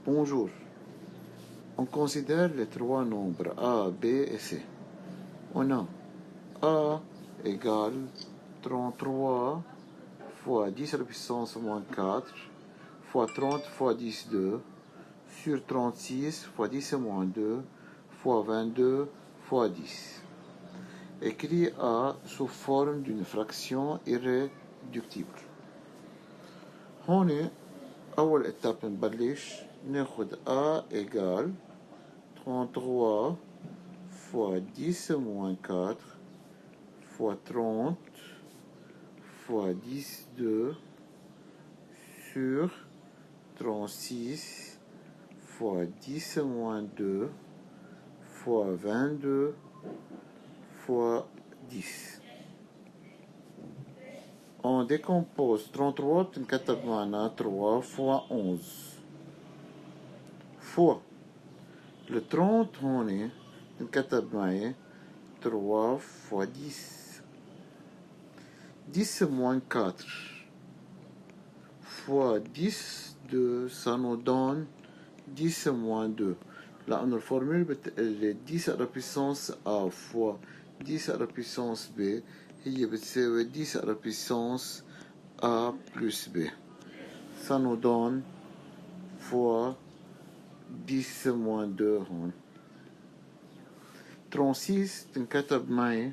Bonjour. On considère les trois nombres A, B et C. On a A égale 33 fois 10 à la puissance moins 4 fois 30 fois 10, 2 sur 36 fois 10 moins 2 fois 22 fois 10. Écrit A sous forme d'une fraction irréductible. هون أول étape نبلش ناخد A égale 33 fois 10 moins 4 fois 30 fois 10, 2 sur 36 fois 10 moins 2 fois 22 fois 10. On décompose 33 بتنكتب معنا 3 fois 11 fois le 30 هون بتنكتب معي 3 fois 10 10 moins 4 fois 10 2 ça nous donne 10 moins 2 لأنه الفورمول بتقلي 10 à la puissance A fois 10 à la puissance B هي بتساوي 10 à la puissance A plus B. Ça nous donne fois 10 moins 2 هون. 36 تنكتب معي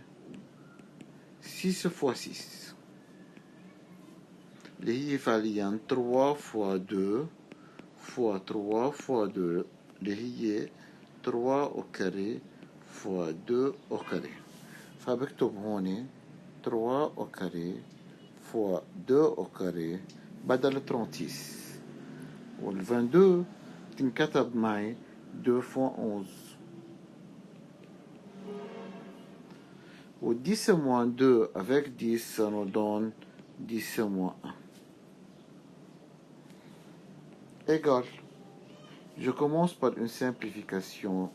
6 fois 6 اللي هي فعليا 3 fois 2 fois 3 fois 2 اللي هي 3 au carré fois 2 au carré. فبكتب هون 3 au carré fois 2 au carré بدل 36 وال 22 تنكتب معي 2 fois 11 و 10 moins 2 avec 10 ça nous donne 10 moins 1 égale. Je commence par une simplification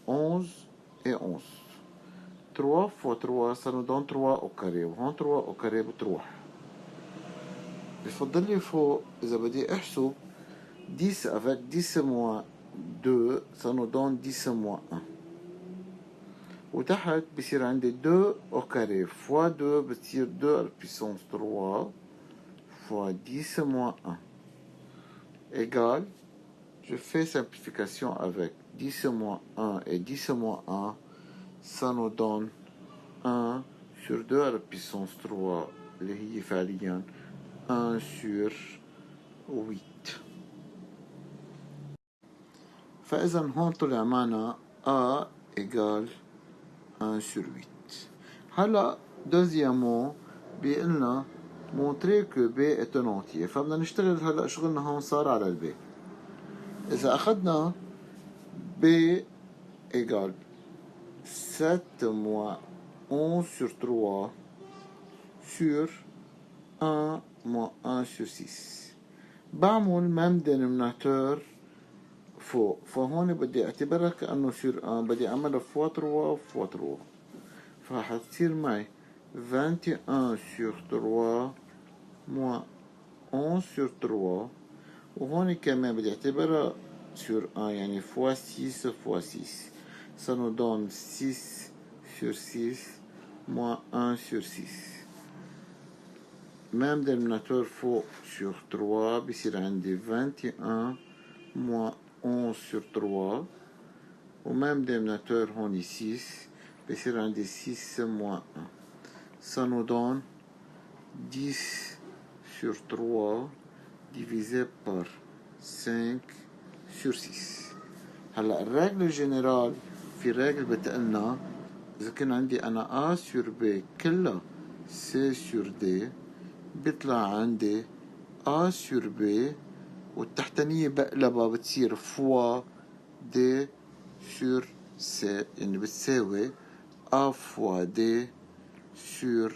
11 et 11. 3 fois 3 ça nous donne 3 au carré وهون 3 au carré بتروح. بفضل لي فوق إذا بدي أحسب 10 avec 10 moins 2 ça nous donne 10 moins 1 وتحت بصير عندي 2 au carré fois 2 بتصير 2 à la puissance 3 fois 10 moins 1 égale. Je fais simplification avec 10 moins 1 et 10 moins 1 ça nous donne 1 sur 2 à la puissance 3 اللي هي فعليا 1 sur 8. فإذا هون طلع معنا A égale 1 sur 8. هلا دوزيامون بيقلنا montrer que B est un entier. فبدنا نشتغل هلا شغلنا هون صار على البي. إذا أخذنا B égale 7 moins 11 sur 3 sur 1 moins 1 sur 6 بعمل même dénominateur فوق فهون بدي اعتبرها كأنه sur 1 بدي أعملها fois 3 fois 3 فحتصير معي 21 sur 3 moins 11 sur 3 وهون كمان بدي اعتبرها sur 1 يعني fois 6 fois 6 ça nous donne 6 sur 6 moins 1 sur 6 même dénominateur فوق sur 3 بصير عندي 21 moins 11 sur 3 و même dénominateur هون 6 بصير عندي 6 moins 1 ça nous donne 10 sur 3 divisé par 5 sur 6. هلا الرègle générale في رègle بتقلنا إذا كان عندي أنا A sur B كلها C sur D بيطلع عندي A sur B والتحتانية بقلبها بتصير fois D sur C يعني بتساوي A fois D sur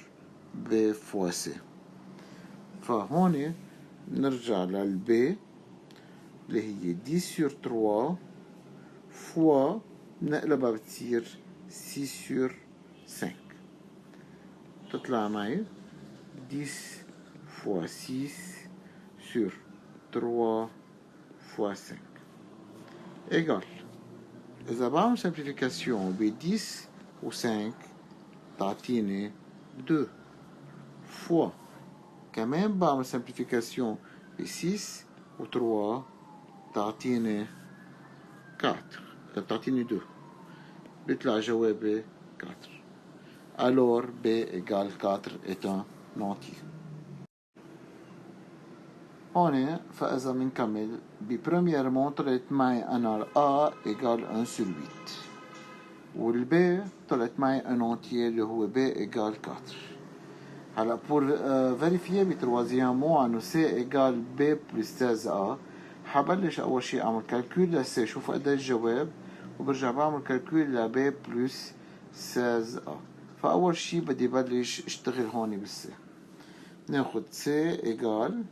B fois C. فهون نرجع للB اللي هي 10 sur 3 fois نقلبها بتصير 6 sur 5 تطلع معي 10 fois 6 sur 3 fois 5 égal. إذا بعمل simplification ب 10 و 5 تعطيني 2 fois. كمان بعمل simplification ب 6 و 3 تعطيني 4. تعطيني 2. بيطلع جوابي 4. Alors B égale 4 est un entier. هون فإذا منكمل ببريميرمون طلعت معي أنا A égale 1 sur 8 والB طلعت معي un entier اللي هو B égale 4. هلا pour vérifier بتروازيامون انه C égale B plus 16A حبلش أول شي أعمل كالكول لC شوف قد الجواب وبرجع بعمل كالكول لB plus 16A. فأول شي بدي بلش اشتغل هون بالC. ناخد C égale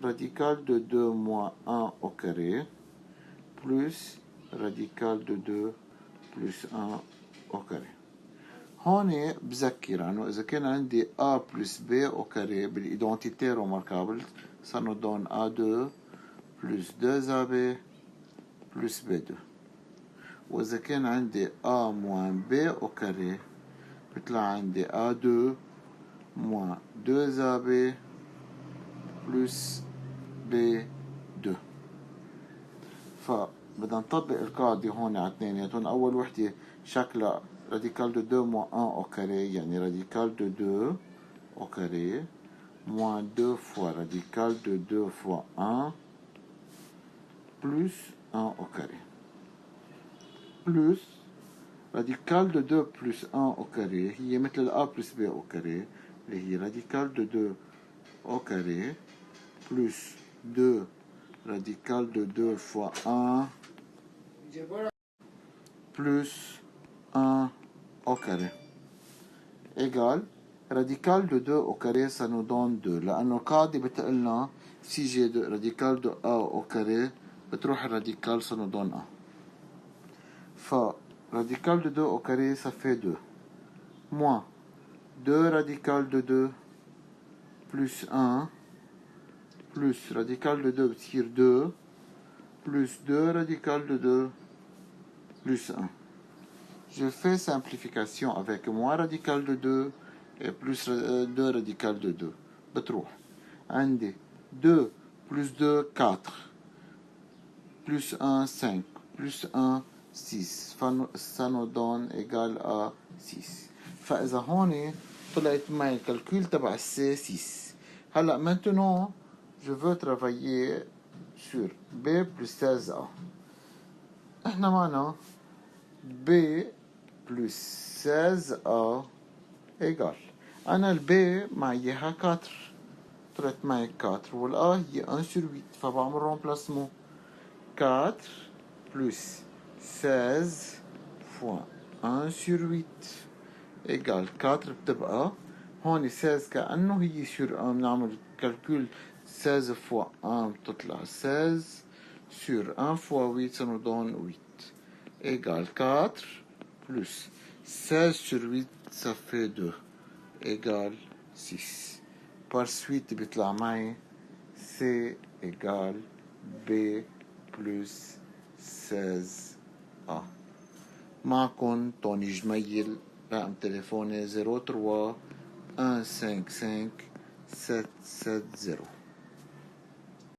radical de 2 moins 1 au carré plus radical de 2 plus 1 au carré. هون بذكر انه اذا كان عندي A plus B au carré بالidentité remarquable ça nous donne A2 plus 2AB plus B2. واذا كان عندي A moins B au carré بيطلع عندي A2 moins 2AB plus B2. فبدنا نطبق القاعدة هون على اثنيناتهم. أول وحدة شكلها radical de 2 moins 1 au carré يعني radical de 2 au carré moins 2 fois radical de 2 fois 1 plus 1 au carré plus radical de 2 plus 1 au carré هي مثل A plus B au carré اللي هي radical de 2 au carré plus 2 radical de 2 fois 1 plus 1 au carré égale radical de 2 au carré ça nous donne 2 لأنه القاعدة بتقلنا si j'ai de radical de A au carré بتروح الراديكال ça nous donne 1. ف radical de 2 au carré ça fait 2 moins 2 radical de 2 plus 1 plus radical de 2 بتصير 2 plus 2 radical de 2 plus 1. Je fais simplification avec moins radical de 2 et plus 2 radical de 2. بتروح عندي 2 plus 2 4 plus 1 5 plus 1 6 ça nous donne égal à 6. فإذا هون طلعت معي الكالكول تبع C 6. هلا maintenant je veux travailler sur B plus 16A. احنا معنا B plus 16A égale أنا ال B معي إياها 4 طلعت معي 4 والA هي 1 sur 8 فبعمل remplacement 4 plus 16 fois 1 sur 8 égale 4 بتبقى هون 16 كأنه هي sur 1 بنعمل calcul 16 fois 1 بتطلع 16 sur 1 fois 8 ça nous donne 8 égale 4 plus 16 sur 8 ça fait 2 égale 6. Par suite بيطلع معي C égale B plus 16A. معكم توني جميل. رقم تليفوني 03 155 770.